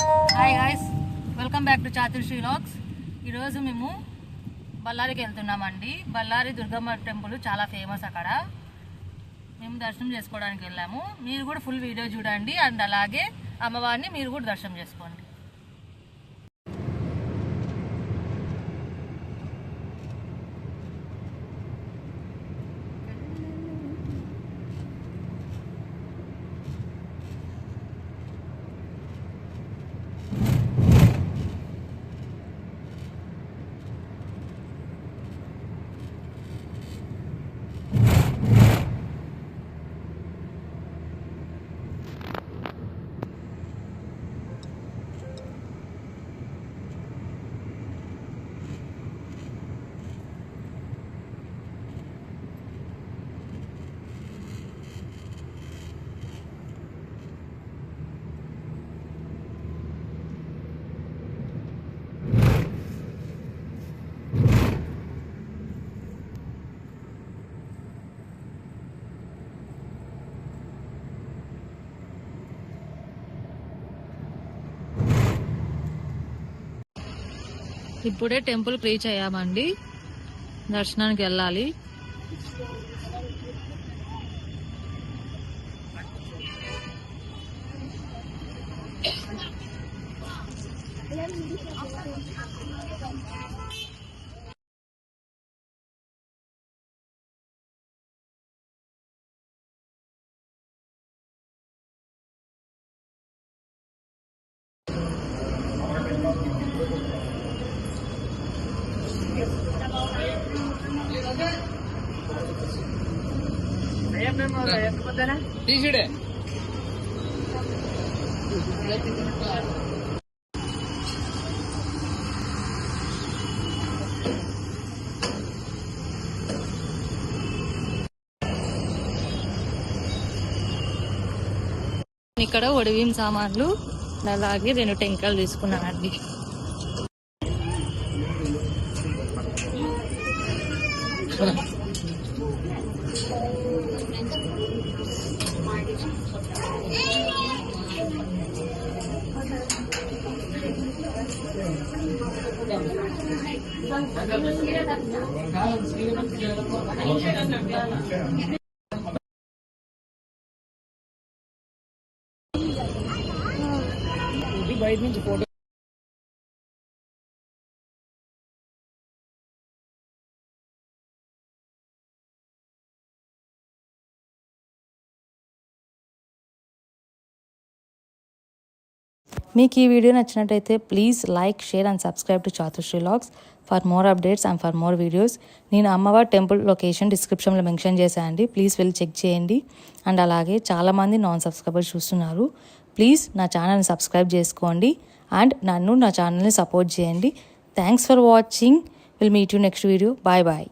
Hi guys, welcome back to Chaturshree vlogs. ఈరోజు మేము బళ్ళారికి వెళ్తున్నామండి. బళ్ళారి దుర్గమ్మ టెంపుల్ చాలా ఫేమస్. అక్కడ మేము దర్శనం చేసుకోవడానికి వెళ్ళాము. మీరు కూడా ఫుల్ వీడియో చూడండి అండ్ అలాగే అమ్మవారిని మీరు కూడా దర్శనం చేసుకోండి. ఇప్పుడే టెంపుల్ రీచ్ అయ్యామండి. దర్శనానికి వెళ్ళాలి. ఇక్కడ ఒడివిం సామాన్లు అలాగే 2 టెంకాయలు తీసుకున్నానండి. బయట నుంచి ఫోటో మీకు ఈ వీడియో నచ్చినట్టయితే please like, share and subscribe to Chaturshree vlogs for more updates and for more videos. నేను అమ్మవారి టెంపుల్ లొకేషన్ డిస్క్రిప్షన్లో మెన్షన్ చేశాను అండి. ప్లీజ్ వెళ్ళి చెక్ చేయండి. అండ్ అలాగే చాలామంది నాన్ సబ్స్క్రైబర్స్ చూస్తున్నారు. ప్లీజ్ నా ఛానల్ని సబ్స్క్రైబ్ చేసుకోండి అండ్ నా ఛానల్ని సపోర్ట్ చేయండి. Thanks for watching. Will meet you next video. Bye bye.